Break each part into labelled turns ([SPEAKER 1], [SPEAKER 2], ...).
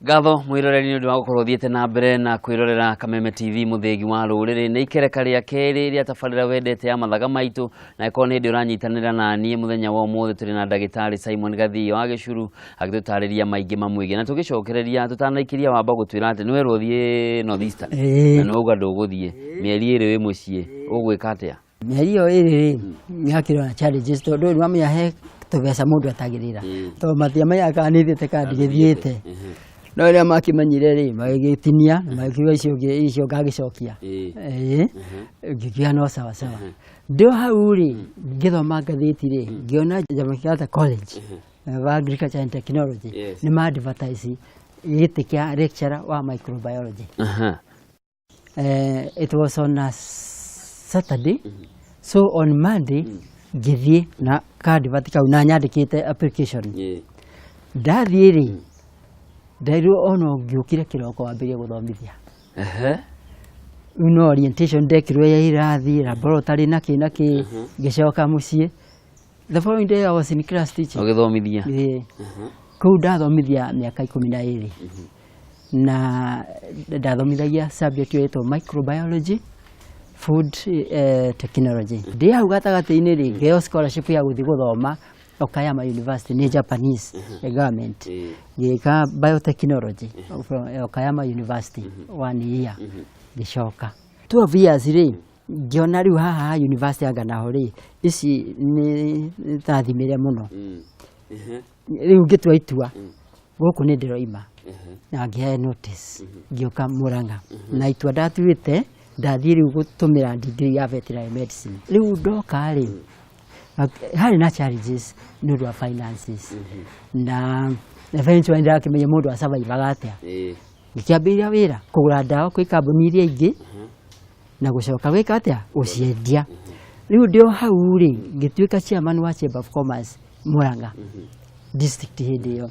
[SPEAKER 1] Gatho mwiroreri ni undu wa gukorwo thiete na mbere na kwirorera Kameme TV muthengi wa ruriri ni ikereka ria keri ria tabarira wendete ya mathaga maitu na iko ni ndi uranyitanira na nie muthenya wa umuthi turi na ndagitari Simon Gathii wa Gicuru agitutariria maingi mamwige na tugicokereria tutanaikiria wamba gutwira ati niwe rothie North Eastern na no uga nduguthie mieri iri wi mucii ugwika atia
[SPEAKER 2] mieri iyo iri yakirwa na challenges tondu wa mya he tubeca mundu atagirira to mathia maya kanithite kandi githiite no ria makimanyire ri magigitinia na magikiwa icio ngagicokia ngikia no sawa sawa ndio hau ri ngithoma ngathiti ri ngiona Jomo Kenyatta College of Agriculture and Technology ni ma advertise gitikia lecturer wa microbiology. It was on a Saturday, so on Monday ngithie na card vatika una nyandikite application ndathie ri ndairu ono ngiukire kiroko wambirie guthomithia uno orientation ndekirwe ya irathi laboratory naki ngicoka mucie the following day I was in class teaching
[SPEAKER 1] ugithomithia
[SPEAKER 2] kuu ndathomithia miaka 12 na ndathomithagia subject yetu microbiology food technology ndia hau gatagati-ini ri ngeo scholarship ya guthi guthoma Okayama University ni Japanese government gika biotechnology from Okayama University 1 year gicoka 12 years ri ngiona riu haha university angana ri ici ni tathimire muno riu ngitwa itua guku ni ndiroima na ngihe notice ngioka Murang'a na itua ndatuite ndathie riu gutumira degree ya veterinary medicine riu ndoka ri hari na challenges ndu wa finances na eventually ndakimenya mundu wa survive agatia nikiambiria wira kugura ndawa kwi kambuni iria ingi na gucoka gwika atia uciendia riu ndio hau ri ngituika chairman wa Chamber of Commerce Murang'a district hindi yo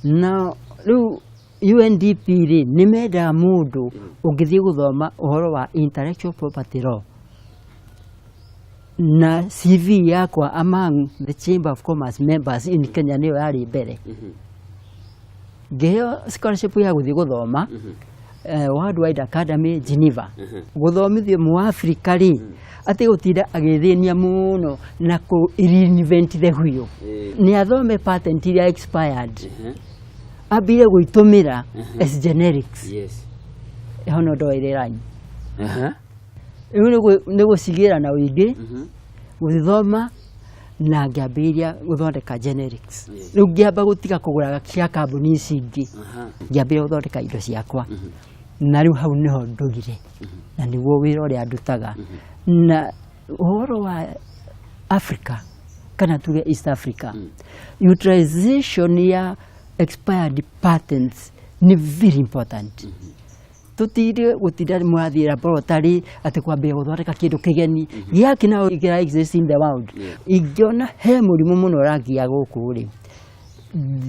[SPEAKER 2] na riu UNDP ri nimenda mundu ungithie guthoma uhoro wa intellectual property law na CV yakwa among the Chamber of Commerce members in Kenya niyo yari mbere ngeo scholarship ya guthie guthoma Worldwide Academy Geneva guthomithio mu Africa ri ati gutinda agithinia muno na ku reinvent the wheel ni athome patent iria expired abire guitumira as generics hono ndo ile line ni gucigira na wingi guthoma na ngiambiria guthondeka generics riu ngiamba gutiga kugura cia kambuni ici ingi ngiambia guthondeka indo ciakwa na riu hau niho ndugire na niguo wira uria ndutaga na uhoro wa Africa kana tuge East Africa utilization ya expired patents ni very important tutire gutinda mwathi laboratory ati kwambia guthondeka kindu kigeni giaki na gira exist in the world ingiona he murimu muno ragia guku ri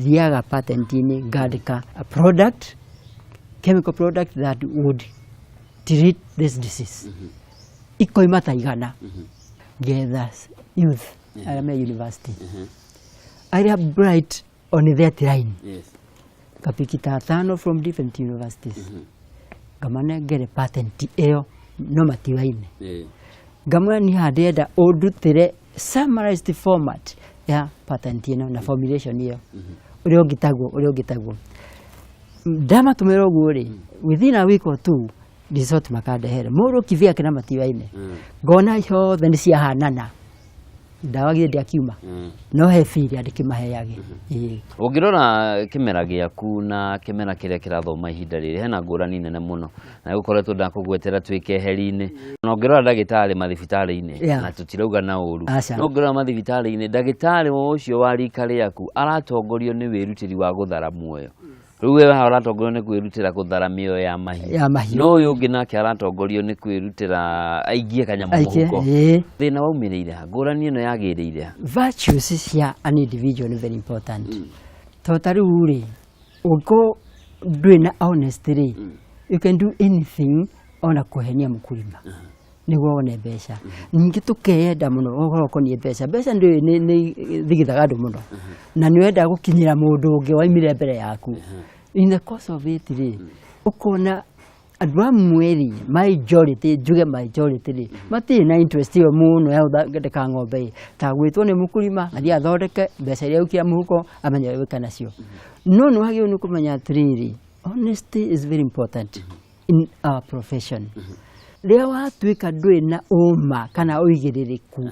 [SPEAKER 2] thiaga patent ini ngandika a product chemical product that would treat this disease ikoima taigana gether youth at university I am bright on that line kapikita 5 from different universities gamane ngere patent iyo no matiwaine gamwe ni handenda udutire summarized format ya patent ino na formulation iyo urio ngitagwo ndama tumero guri within a week or two result makadehere muru kivia kina matiwaine ngona hiothe ni cia hanana ndawa githia kiuma no he fili andikimaheyage
[SPEAKER 1] ungirora kimera giaku na kimera kiria kirathoma ihinda riri hena ngurani nene muno na gukoretwo ndakugwetera twike heri-ini na ungirora ndagitari mathibitari-ini na tutirauga na uru no ungirora mathibitari-ini ndagitari ucio wa rika riaku aratongorio ni wirutiri wa guthara muoyo Rĩu we aratongorio nĩ kwĩrutĩra gũthara mĩoyo ya mahiũ. No ũyũ ũngĩ nake aratongorio nĩ kwĩrutĩra aigie kanyamũ mũhuko. Thĩna waumĩrĩire ha? Ngũrani ĩno yagĩrĩire ha?
[SPEAKER 2] Virtues cia an individual is very important. Tondũ rĩu rĩ, ũngĩkorwo ndũrĩ na honesty rĩ, you can do anything ona kũhenia mũkulima nĩguo wone mbeca. Ningĩ tũkeyenda mũno ũhoro ũkoniĩ mbeca. Mbeca nĩ thigithaga andũ mũno, na nĩ wenda gũkinyĩra mũndũ ũngĩ waimire mbere yaku. In the course of it rĩ, ũkona andũ amwe rĩ, majority, njuge majority rĩ, matirĩ na interest ĩyo mũno ya gũthondeka ng'ombe, ta gwĩtwo nĩ mũkulima athiĩ athondeke mbeca iria aukĩra mũhuko amenye gwĩka nacio. No nĩ wagĩrĩirwo nĩ kũmenya atĩrĩrĩ, honesty is very important in our profession. Rĩrĩa watuĩka ndũrĩ na ũma kana ũigĩrĩrĩku,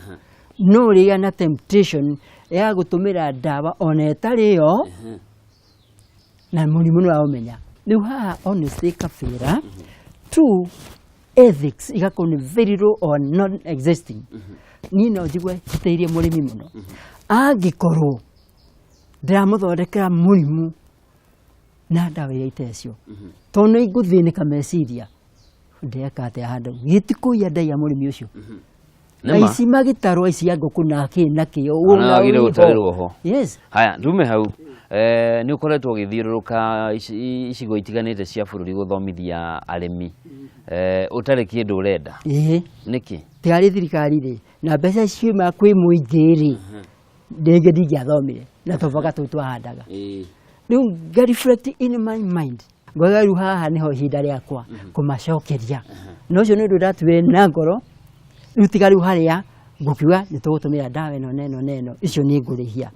[SPEAKER 2] no ũrĩgĩa na temptation ya gũtũmĩra ndawa ona ĩtarĩ yo na mũrimũ nĩ waũmenya. Rĩu haha honesty ĩkabĩra. Two, ethics igakorwo nĩ very low or non-existing. Niĩ no njigue hitĩirie mũrĩmi mũno. Angĩkorwo ndĩramũthondekera mũrimũ na ndawa iria itecio, tondũ nĩ ngũthĩnĩka meciria, ndeka atĩa handũ gĩtikũiya ndaiya mũrĩmi ũcio. Aici magĩtarwo aici a ngũkũ na kĩo
[SPEAKER 1] wagĩrĩire gũtarĩrwo ho.
[SPEAKER 2] Yes.
[SPEAKER 1] Haya, ndume hau. Nĩ ũkoretwo ũgĩthiũrũrũka icigo itiganĩte cia bũrũri gũthomithia arĩmi. Ũtarĩ kĩndũ ũrenda. Nĩkĩ? Tiarĩ
[SPEAKER 2] thirikari rĩ, na mbeca ciuma kwĩ mũingĩ rĩ, ndĩngĩ ndingĩathomire na tũboga tũu twahandaga. Rĩu nga-reflect in my mind. Ngoiga rĩu haha nĩho ihinda rĩakwa kũmacokeria. Na ũcio nĩ ũndũ ndatuire na ngoro. Rĩu tiga rĩu harĩa ngũkiuga nĩ tũgũtũmĩra ndawa ĩno na ĩno na ĩno, icio nĩ ngũrĩhia.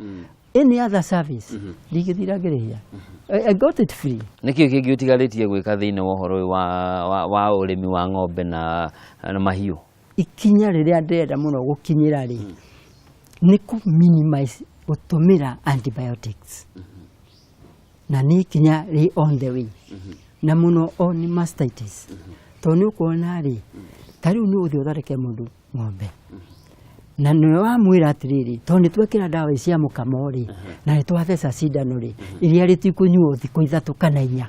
[SPEAKER 2] Any other service ndingĩthira ngĩrĩhia. I got it free.
[SPEAKER 1] Nĩkĩo kĩngĩ ũtigarĩtie gwĩka thĩinĩ wa ũhoro wa ũrĩmi wa ng'ombe na mahiũ?
[SPEAKER 2] Ikinya rĩrĩa ndĩrenda mũno gũkinyĩra rĩ, nĩ kũ-minimize gũtũmĩra antibiotics. Na nĩ ikinya rĩ on the way. Na mũno o nĩ mastitis. Tondũ nĩ ũkuona rĩ, ta rĩu nĩ ũgũthiĩ ũthondeke mũndũ ng'ombe. Na nĩ wamwĩra atĩrĩrĩ, tondũ nĩ twekĩra ndawa cia mũkamo rĩ, na nĩ twatheca cindano rĩ, iria rĩtikũnyuo thikũ ithatũ kana inya.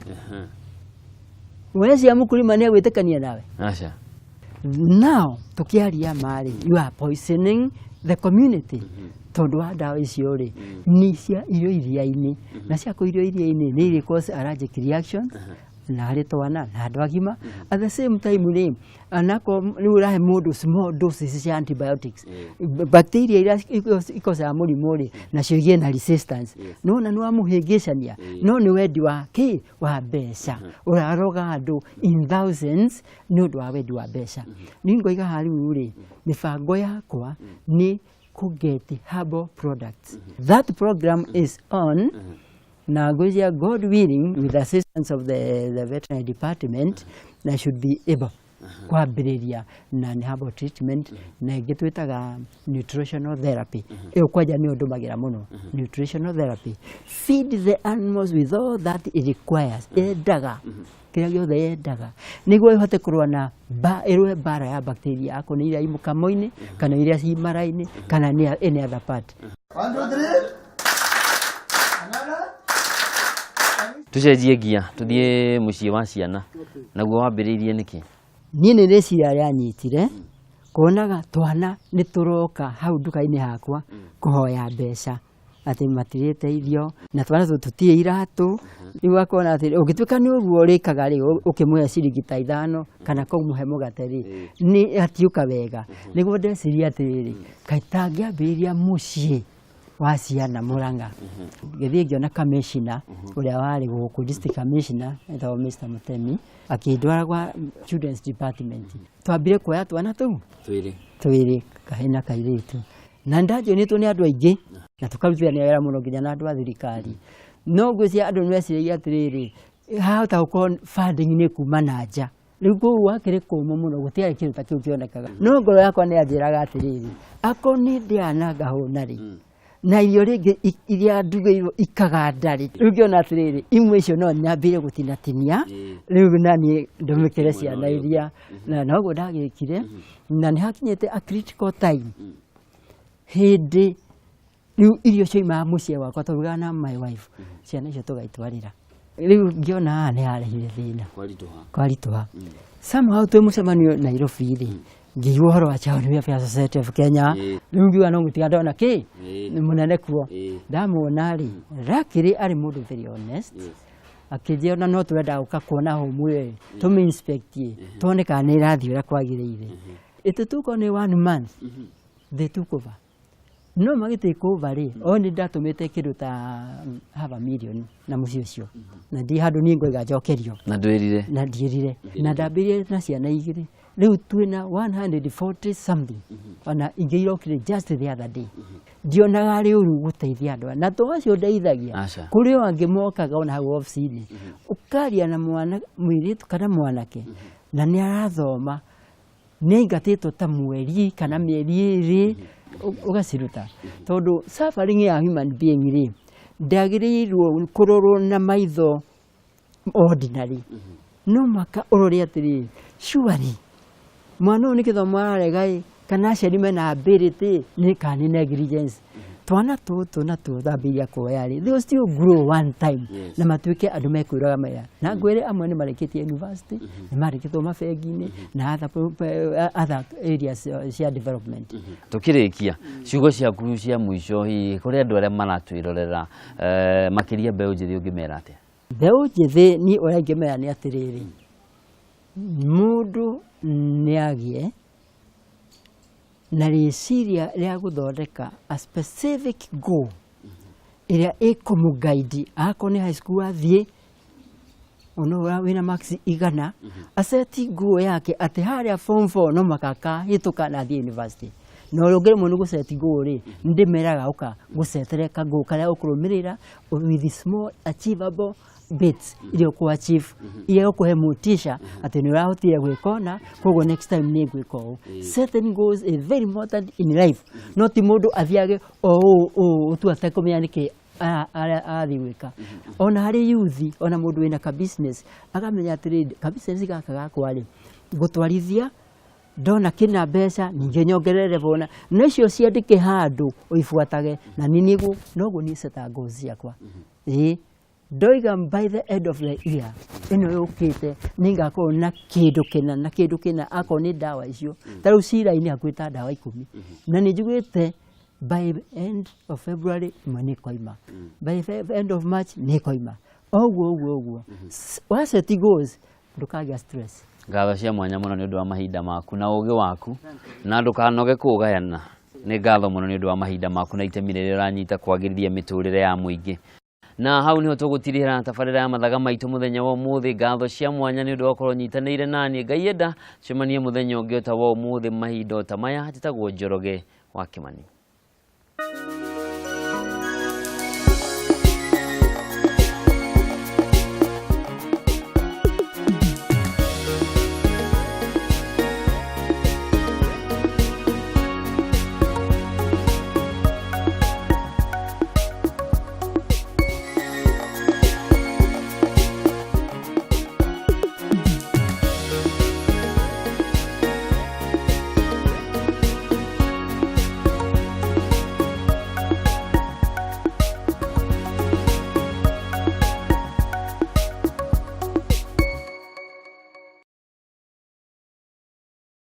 [SPEAKER 2] Weciria mũkulima nĩ egwĩtĩkania nawe?
[SPEAKER 1] Aca.
[SPEAKER 2] Now, tũkĩaria marĩ, you are poisoning the community. Tondũ wa ndawa icio rĩ, nĩ cia irio iria-inĩ. Na ciakũ irio iria-inĩ nĩ irĩ cause allergic reaction na harĩ twana na andũ agima. At the same time rĩ, anako nĩ ũrahe mũndũ small doses cia antibiotics. Bacteria iria ikocaga mũrimũ rĩ, nacio igĩe na resistance. Nona nĩ wamũhĩngĩcania. No nĩ wendi wa kĩ? Wa mbeca. Ũraroga andũ in thousands nĩ ũndũ wa wendi wa mbeca. Niĩ ngoiga harĩu rĩ, mĩbango yakwa nĩ get herbal products. That program is on. Now, God willing, with the assistance of the veterinary department, I should be able kwambĩrĩria na herbal treatment na ĩngĩ twĩtaga nutritional therapy. Ĩyo kwanja nĩ ũndũmagĩra mũno. Nutritional therapy. Feed the animals with all that it requires. Yendaga. Kĩrĩa gĩothe yendaga. Nĩguo ĩhote kũrũa na ĩrũe mbara ya bacteria yako nĩ iria imũkamo-inĩ kana iria ci mara-inĩ kana any other part.
[SPEAKER 3] 1, 2, 3.
[SPEAKER 1] Tucenjie gia tuthiĩ mũciĩ wa ciana. Naguo wambĩrĩirie nĩkĩ?
[SPEAKER 2] Niĩ nĩ rĩciria rĩanyitire kuonaga twana nĩ tũroka hau nduka-inĩ hakwa kũhoya mbeca atĩ matirĩte irio na twana tũtirĩ iratũ. Rĩu akona atĩ ũngĩtuĩka nĩ ũguo ũrĩkaga rĩ, ũkĩmũhe ciringi ta 5 kana kũmũhe mũgate rĩ, nĩ atiũka wega. Nĩguo ndeciria atĩrĩrĩ, kaĩ tangĩambĩrĩria mũciĩ wa ciana Mũrang'a. Gĩthiĩ ngĩona kamĩcina ũrĩa warĩ gũkũ district commissioner etagwo Mr. Mutemi akĩndwara gwa children's department. Twambire kuoya twana tũu twĩrĩ kahĩ na kairĩtu. Na ndanjĩrĩtwo nĩ andũ aingĩ na tũkarutithania wĩra mũno nginya na andũ a thirikari. No ngwĩciria andũ nĩ meciragia atĩrĩrĩ, hahota gũkorwo funding nĩ kuma na nja. Rĩu kũu wakĩrĩ kũmũ mũno gũtiarĩ kĩndũ ta kĩu kĩonekaga. No ngoro yakwa nĩ yanjĩraga atĩrĩrĩ, akorwo nĩ ndĩananga hũna rĩ, na irio rĩngĩ iria ndugĩirwo ikaganda rĩ, rĩu ngĩona atĩrĩrĩ, imwe icio no nyambire gũtinatinia, rĩu naniĩ ndũmĩkĩre ciana iria, na noguo ndagĩkire, na nĩ hakinyĩte a critical time. Hĩndĩ rĩu irio cioimaga mũciĩ wakwa tũrugaga na my wife, ciana icio tũgaitwarĩra. riu ngiona nĩ arehire thĩna kwarituha somehow twĩ mũcemanio Nairobi rĩ ngĩigua ũhoro wa Child Welfare Society of Kenya rĩu ngiuga no gũtiga ndona kĩ nĩ mũnene kuo ndamuona rĩ Luckily arĩ mũndũ very honest akĩnjĩra ona no tũrenda gũka kuona home tũmĩ inspect tuone kana nĩ irathiĩ ũrĩa kwagĩrĩire ĩtĩtuko nĩ 1 month they took over no magĩtake over rĩ o nĩ ndatũmĩte kĩndũ ta half a million na mũciĩ ũcio na ndi handũ niĩ ngoiga njokerio na ndierire na ndambĩrĩrie na ciana igĩrĩ rĩu twĩna 140 something ona ingĩ irokire just the other day ndionaga rĩ ũru gũteithia andũ na to acio ndeithagia kũrĩ o angĩ mokaga ona hau ofici-inĩ ũkaria na mwana mũirĩtu kana mwanake na nĩ arathoma nĩ aingatĩtwo ta mweri kana mĩeri ĩrĩ ugaciruta tondu suffering ya human being ri ndagĩrĩirwo kũrorwo na maitho ordinary no maka ũrore atĩrĩ surely mwana ũyũ nĩ gĩthomo ararega kana aciari mena ability nĩ kana negligence twana tũtũ na tũthambĩria kuoya rĩ they will still grow one time na matuĩke andũ mekwĩraga maya na ngwĩre amwe nĩ marĩkĩtie university nĩ marĩkĩtwo mabengi-inĩ na other areas cia development
[SPEAKER 1] tukĩrĩkia ciugo ciaku cia mũico hihi kũrĩ andũ arĩa maratwĩrorera makĩria mbeũ njĩthĩ ũngĩmera atĩa
[SPEAKER 2] mbeũ njĩthĩ niĩ ũrĩa ingĩmera nĩ atĩrĩrĩ mũndũ nĩ agĩe na rĩciria rĩa gũthondeka a specific goal ĩrĩa ĩkũmũguide akorwo nĩ high school athiĩ ona wĩna marks 100 aseti goal yake atĩ harĩa form 4 no makaka hĩtũka na athiĩ university no ũngĩ mũno gũseti goal rĩ ndĩmeraga ũka gũsetere ka goal karĩa ũkũrũmĩrĩra with small achievable bits iria ũkũachieve iria ũkũhe motisha atĩ nĩ ũrahotire gwĩkona koguo next time nĩ ngwĩka ũũ setting goals is very important in life no ti mũndũ athiage ũtu atekũmenya nĩkĩ arathiĩ gwĩka ona harĩ youth ona mũndũ wĩna ka business akamenya atĩrĩ ka business gaka gakwa rĩ gũtwarithia ndona kĩna mbeca ningĩ nyongerere bona na icio ciandĩke handũ ũibuatage na nĩguo noguo niĩ seta goals ciakwa ndoiga by the end of the year ĩno yũkĩte nĩ ngakorwo na kĩndũ kĩna akorwo nĩ ndawa icio ta rĩu cira-inĩ hakuhĩ ta ndawa 10 na nĩ njugĩte by end of February nĩ koima by end of March nĩ koima ũguo waseti goals ndũkagĩa stress
[SPEAKER 1] ngatho cia mwanya mũno nĩ ũndũ wa mahinda maku na ũgĩ waku na ndũkanoge kũgayana nĩ ngatho mũno nĩ ũndũ wa mahinda maku na itemi rĩrĩa ũranyita kwagĩrithia mĩtũrĩre ya mũingĩ na hau niho tũgũtirĩhĩra tabarĩra ya mathaga maitũ mũthenya wa ũmũthĩ ngatho cia mwanya nĩ ũndũ wa gũkorwo nyitanĩire naniĩ Ngai enda cemanie mũthenya ũngĩ ta wa ũmũthĩ mahinda ta maya njĩtagwo Njoroge wa Kĩmani.